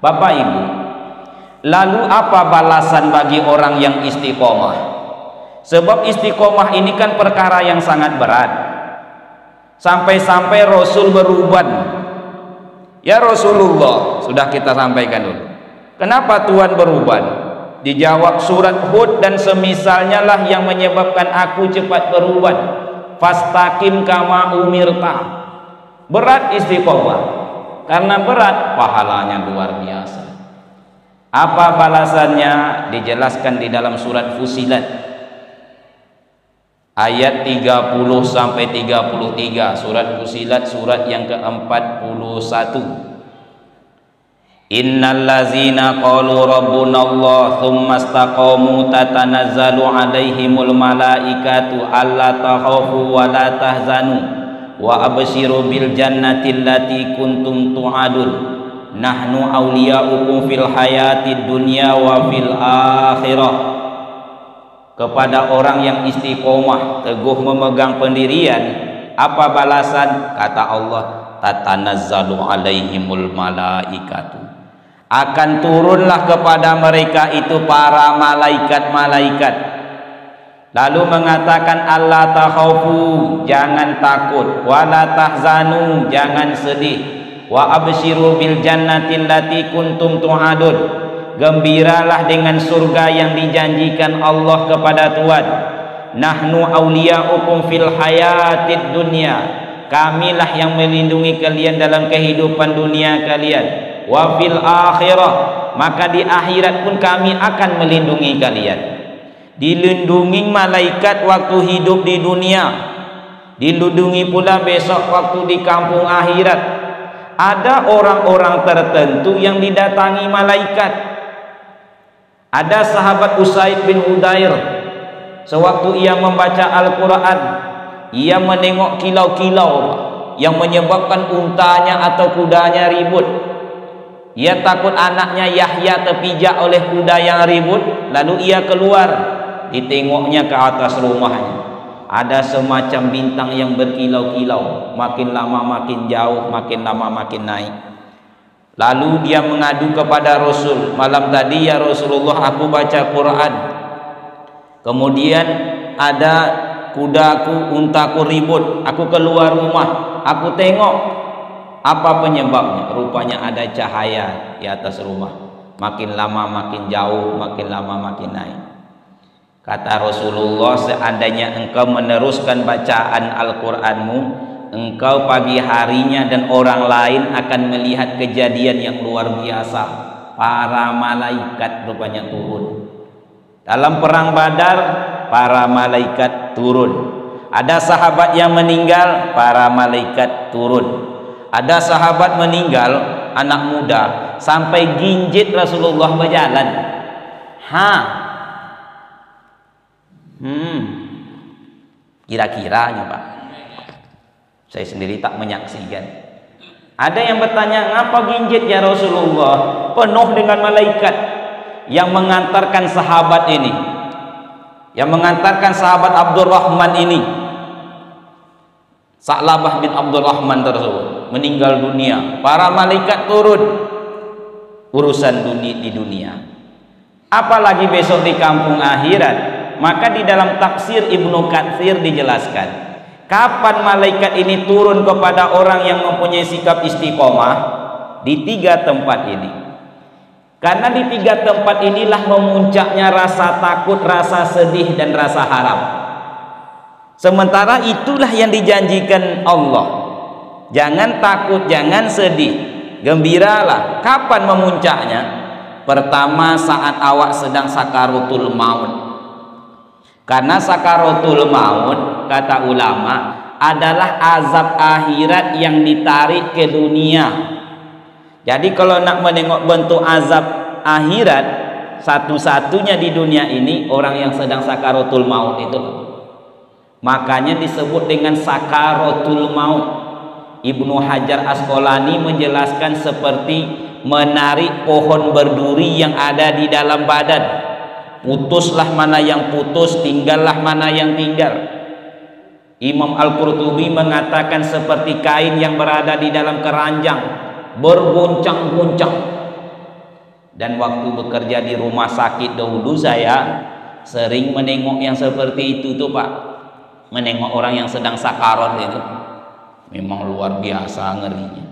Bapak Ibu, lalu apa balasan bagi orang yang istiqomah? Sebab istiqomah ini kan perkara yang sangat berat. Sampai-sampai Rasul beruban. Ya Rasulullah, sudah kita sampaikan dulu. Kenapa Tuhan beruban? Dijawab surat Hud dan semisalnya lah yang menyebabkan aku cepat beruban. Fastaqim kama umirta. Berat istiqomah. Karena berat, pahalanya luar biasa. Apa balasannya? Dijelaskan di dalam surat Fusilat ayat 30 sampai 33. Surat Fusilat surat yang ke-41. Innal ladzina qalu rabbunallah tsumma istaqamu tatanazzalu alaihimul malaikatu alla takhafu wa la tahzanu wa abshiru bil jannati allati kuntum tu'adun nahnu awliya'ukum fil hayatid dunya wa fil akhirah. Kepada orang yang istiqomah, teguh memegang pendirian, apa balasan? Kata Allah, tatanazzalu alaihimul malaikatu, akan turunlah kepada mereka itu para malaikat-malaikat. Lalu mengatakan Allah takhaufu, jangan takut, wala tahzanu, jangan sedih, wa abshiru bil jannati allati kuntum tu'adun, gembiralah dengan surga yang dijanjikan Allah kepada Tuhan. Nahnu awliya'ukum fil hayatid dunya, kamilah yang melindungi kalian dalam kehidupan dunia kalian. Wa fil akhirah, maka di akhirat pun kami akan melindungi kalian. Dilindungi malaikat waktu hidup di dunia, dilindungi pula besok waktu di kampung akhirat. Ada orang-orang tertentu yang didatangi malaikat. Ada sahabat Usaid bin Udair, sewaktu ia membaca Al-Quran, ia menengok kilau-kilau yang menyebabkan untanya atau kudanya ribut. Ia takut anaknya Yahya terpijak oleh kuda yang ribut. Lalu ia keluar, ditengoknya ke atas rumahnya, ada semacam bintang yang berkilau-kilau, makin lama makin jauh, makin lama makin naik. Lalu dia mengadu kepada Rasul, malam tadi ya Rasulullah aku baca Quran, kemudian ada kudaku, untaku ribut, aku keluar rumah, aku tengok, apa penyebabnya? Rupanya ada cahaya di atas rumah, makin lama makin jauh, makin lama makin naik. Kata Rasulullah, seandainya engkau meneruskan bacaan Al-Quranmu, engkau pagi harinya dan orang lain akan melihat kejadian yang luar biasa. Para malaikat rupanya turun. Dalam perang Badar, para malaikat turun. Ada sahabat yang meninggal, para malaikat turun. Ada sahabat meninggal, anak muda, sampai ginjit Rasulullah berjalan. Kira-kiranya Pak, saya sendiri tak menyaksikan. Ada yang bertanya, ngapa ginjit ya Rasulullah? Penuh dengan malaikat yang mengantarkan sahabat ini, yang mengantarkan sahabat Abdurrahman ini, Sa'labah bin Abdurrahman tersebut meninggal dunia. Para malaikat turun, urusan dunia di dunia, apalagi besok di kampung akhirat. Maka di dalam tafsir Ibnu Katsir dijelaskan, kapan malaikat ini turun kepada orang yang mempunyai sikap istiqomah? Di 3 tempat ini. Karena di 3 tempat inilah memuncaknya rasa takut, rasa sedih, dan rasa harap. Sementara itulah yang dijanjikan Allah. Jangan takut, jangan sedih, gembiralah. Kapan memuncaknya? Pertama, saat awak sedang sakaratul maut. Karena sakaratul maut, kata ulama, adalah azab akhirat yang ditarik ke dunia. Jadi kalau nak menengok bentuk azab akhirat, satu-satunya di dunia ini orang yang sedang sakaratul maut itu. Makanya disebut dengan sakaratul maut. Ibnu Hajar Asqalani menjelaskan seperti menarik pohon berduri yang ada di dalam badan. Putuslah mana yang putus, tinggallah mana yang tinggal. Imam Al-Qurtubi mengatakan seperti kain yang berada di dalam keranjang, berguncang-guncang. Dan waktu bekerja di rumah sakit dahulu saya sering menengok yang seperti itu tuh Pak. Menengok orang yang sedang sakarat itu. Memang luar biasa ngerinya.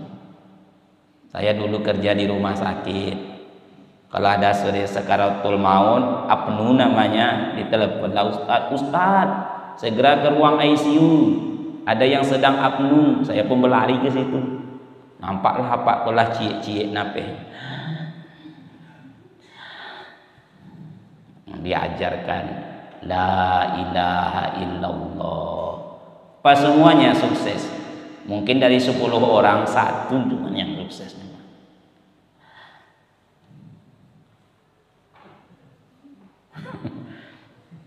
Saya dulu kerja di rumah sakit. Kalau ada sakaratul maut, apnu namanya, ditelepon lah Ustaz, segera ke ruang ICU. Ada yang sedang apnu, saya pun berlari ke situ. Nampaklah Pak kolah cie-cie napeh. Diajarkan la ilaha illallah. Pas semuanya sukses. Mungkin dari 10 orang 1 cuma yang sukses.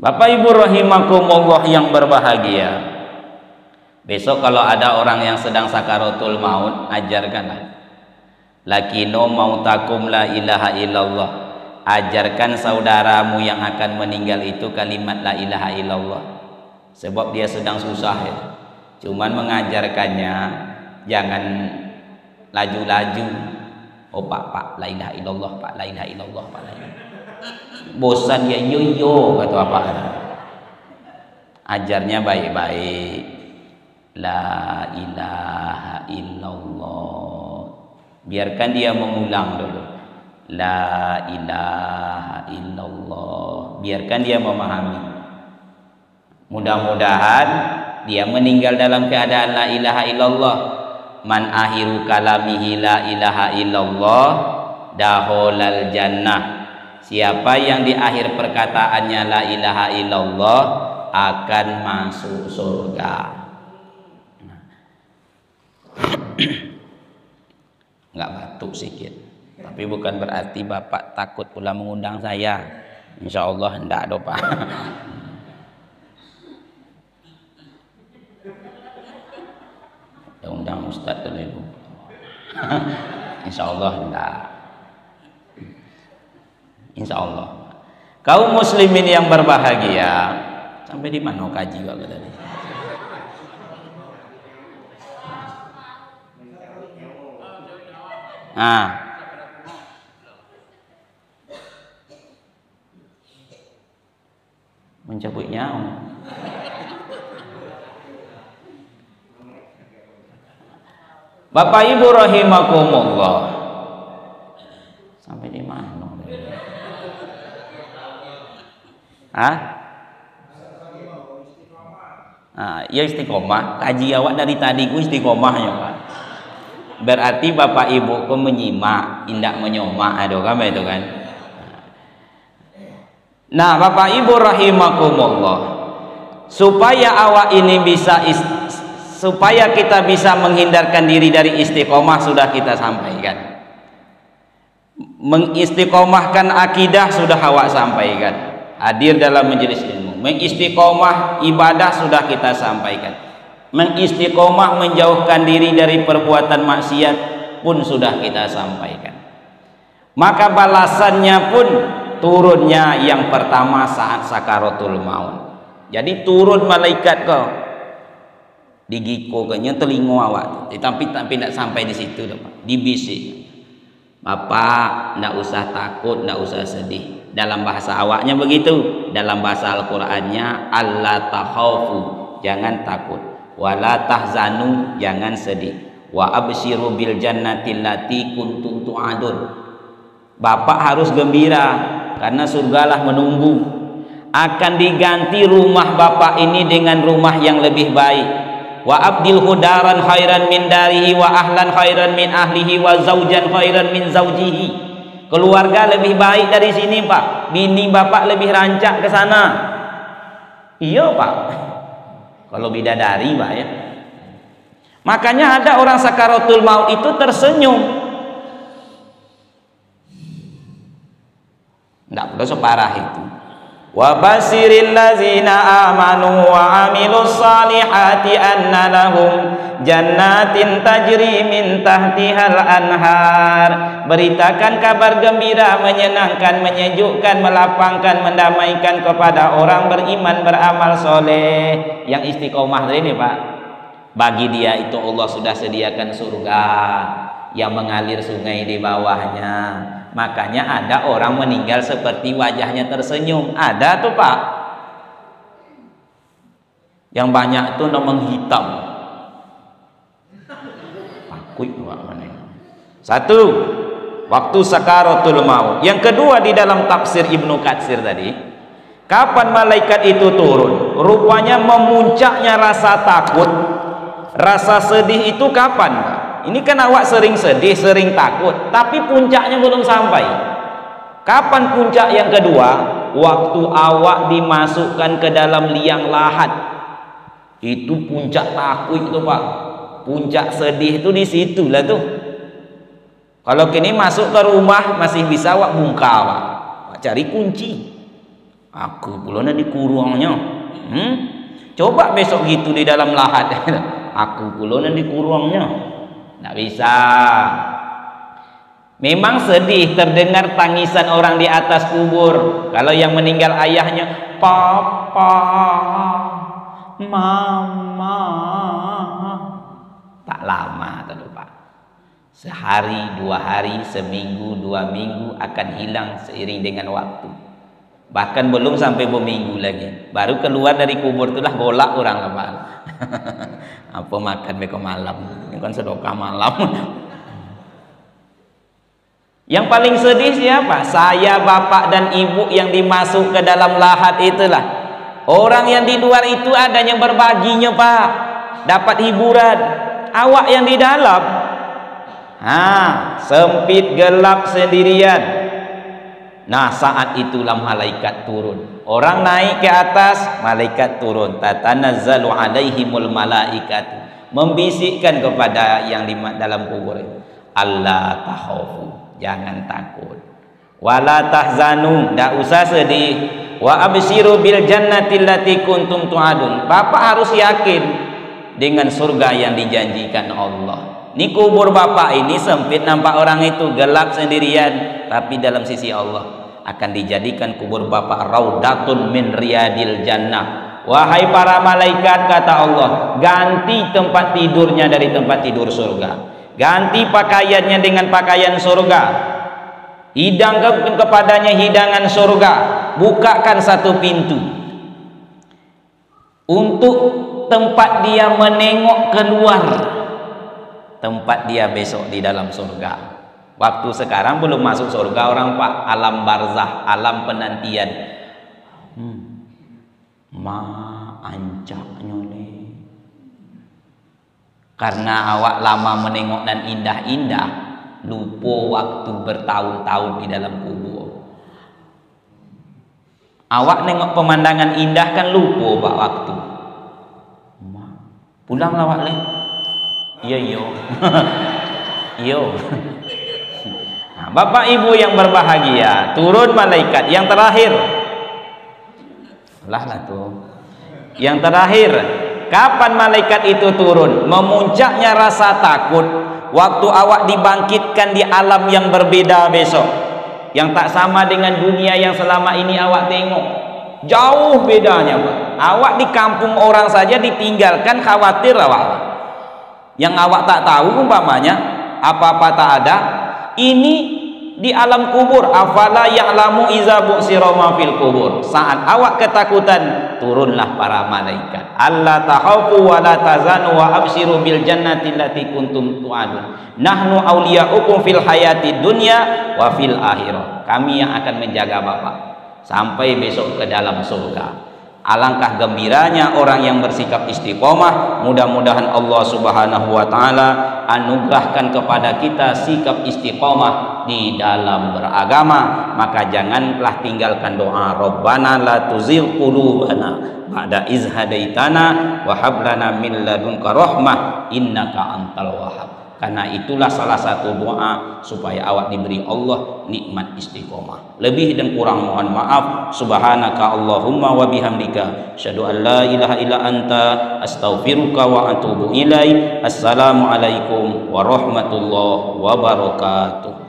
Bapak Ibu rahimakumullah yang berbahagia. Besok kalau ada orang yang sedang sakaratul maut, ajarkanlah. Lakino mautakum la ilaha illallah. Ajarkan saudaramu yang akan meninggal itu kalimat la ilaha illallah. Sebab dia sedang susah ya. Cuman mengajarkannya jangan laju-laju. Oh Pak, la ilaha illallah, Pak, la ilaha illallah, Pak, la ilaha. Bosan ya yo kata apa? Ajarnya baik-baik. La ilaha illallah. Biarkan dia mengulang dulu. La ilaha illallah. Biarkan dia memahami. Mudah-mudahan dia meninggal dalam keadaan la ilaha illallah. Man akhiru kalamihi la ilaha illallah daholal jannah. Siapa yang di akhir perkataannya la ilaha illallah akan masuk surga. Nggak batuk sedikit. Tapi bukan berarti Bapak takut pula mengundang saya. Insya Allah enggak do Pak. Ya undang Ustaz dulu. Insya Allah enggak. Insya Allah. Kaum muslimin yang berbahagia. Sampai di mana kaji Bapak tadi? Nah, mencabut nyawa. Bapak Ibu rahimakumullah. Sampai di mana? Ya istiqomah. Kaji awak dari tadi ku istiqomahnya Pak. Berarti Bapak Ibu ku menyimak, indak menyomak, aduh kan itu kan. Nah, Bapak Ibu rahimakumullah, supaya awak ini supaya kita bisa menghindarkan diri dari istiqomah sudah kita sampaikan. Mengistiqomahkan akidah sudah awak sampaikan. Hadir dalam majelis ilmu. Mengistiqomah ibadah sudah kita sampaikan. Mengistiqomah menjauhkan diri dari perbuatan maksiat pun sudah kita sampaikan. Maka balasannya pun turunnya yang pertama saat sakaratul maut. Jadi turun malaikat kau digiko kayaknya telingo awak. Tapi tidak sampai di situ Pak. Dibisik. Bapak tidak usah takut, tidak usah sedih. Dalam bahasa awaknya begitu. Dalam bahasa Al-Qur'annya alla takhafu, jangan takut. Wala tahzanu, jangan sedih. Wa absyiru bil jannati allati kuntum tu'adun. Bapak harus gembira karena surgalah menunggu. Akan diganti rumah Bapak ini dengan rumah yang lebih baik. Wa abdil hudaran khairan min darihi wa ahlan khairan min ahlihi wa zaujan khairan min zaujihi. Keluarga lebih baik dari sini Pak. Bini Bapak lebih rancak ke sana. Iya Pak. Kalau bidadari Pak ya. Makanya ada orang sakaratul maut itu tersenyum. Enggak perlu separah itu. Wa basiril ladzina amanu wa amilus salihati anna lahum jannatin tajri min tahtihal anhar. Beritakan kabar gembira, menyenangkan, menyejukkan, melapangkan, mendamaikan kepada orang beriman, beramal soleh yang istiqomah ini Pak. Bagi dia itu Allah sudah sediakan surga yang mengalir sungai di bawahnya, Makanya ada orang meninggal seperti wajahnya tersenyum. Ada tuh Pak. Yang banyak tuh menghitam. Takut Pak. Satu, waktu sakaratul maut. Yang kedua di dalam tafsir Ibnu Katsir tadi, kapan malaikat itu turun? Rupanya memuncaknya rasa takut, rasa sedih itu kapan Pak? Ini kan awak sering sedih, sering takut, tapi puncaknya belum sampai. Kapan puncak yang kedua? Waktu awak dimasukkan ke dalam liang lahat. Itu puncak takut itu Pak. Puncak sedih itu di situ lah tuh. Kalau kini masuk ke rumah masih bisa awak buka Pak. Awak cari kunci. Aku pula di kurungnya. Coba besok gitu di dalam lahat. Aku pula di kurungnya. Nggak bisa. Memang sedih terdengar tangisan orang di atas kubur. Kalau yang meninggal ayahnya, papa, mama. Tak lama tuh Pak. Sehari, 2 hari, seminggu, 2 minggu akan hilang seiring dengan waktu. Bahkan belum sampai berminggu lagi, baru keluar dari kubur itulah golak orang Pak. Apa makan mereka malam, ini kan sedekah malam. Yang paling sedih siapa? Saya, bapak dan ibu yang dimasuk ke dalam lahat itulah. Orang yang di luar itu adanya berbaginya Pak, dapat hiburan. Awak yang di dalam, sempit, gelap, sendirian. Nah, saat itulah malaikat turun. Orang naik ke atas, malaikat turun. Tatanazzalu alaihimul malaikat, membisikkan kepada yang di dalam kubur, Allah takhafu, jangan takut. Wala tahzanu, tidak usah sedih. Wa absyiru bil jannati allati kuntum tu'adun. Bapak harus yakin dengan surga yang dijanjikan Allah. Ini kubur bapak ini sempit, nampak orang itu gelap sendirian, tapi dalam sisi Allah akan dijadikan kubur bapak raudatun min riyadil jannah. Wahai para malaikat, kata Allah, ganti tempat tidurnya dari tempat tidur surga, ganti pakaiannya dengan pakaian surga, hidangkan kepadanya hidangan surga, bukakan satu pintu untuk tempat dia menengok keluar, tempat dia besok di dalam surga. Waktu sekarang belum masuk surga orang Pak, alam barzah, alam penantian. Ancaknya nih. Karena awak lama menengok dan indah-indah, lupa waktu bertahun-tahun di dalam kubur. Awak nengok pemandangan indah kan lupa Pak waktu. Pulang awak leh. Iya yo. Yo. Nah, Bapak Ibu yang berbahagia, turun malaikat yang terakhir. Lah tuh. Yang terakhir, kapan malaikat itu turun? Memuncaknya rasa takut waktu awak dibangkitkan di alam yang berbeda besok, yang tak sama dengan dunia yang selama ini awak tengok. Jauh bedanya Pak. Awak di kampung orang saja ditinggalkan, khawatir awak. Yang awak tak tahu umpamanya apa-apa tak ada. Ini di alam kubur, afala ya'lamu iza bu'sira ma fil kubur. Saat awak ketakutan, turunlah para malaikat. Allah takhafu wa la tazanu wa absyiru bil jannati allati kuntum tu'adun. Nahnu awliya'ukum fil hayati dunya wa fil akhirah. Kami yang akan menjaga Bapak sampai besok ke dalam surga. Alangkah gembiranya orang yang bersikap istiqomah. Mudah-mudahan Allah Subhanahu wa taala anugerahkan kepada kita sikap istiqomah di dalam beragama. Maka janganlah tinggalkan doa Rabbana la tuzigh qulubana ba'da iz hadaitana wa hab lana min ladunka rahmah innaka antal wahhab. Karena itulah salah satu doa supaya awak diberi Allah nikmat istiqomah. Lebih dan kurang mohon maaf. Subhanaka Allahumma wa bihamdika asyhadu an la ilaha illa anta astaghfiruka wa atubu ilaik. Assalamualaikum warahmatullahi wabarakatuh.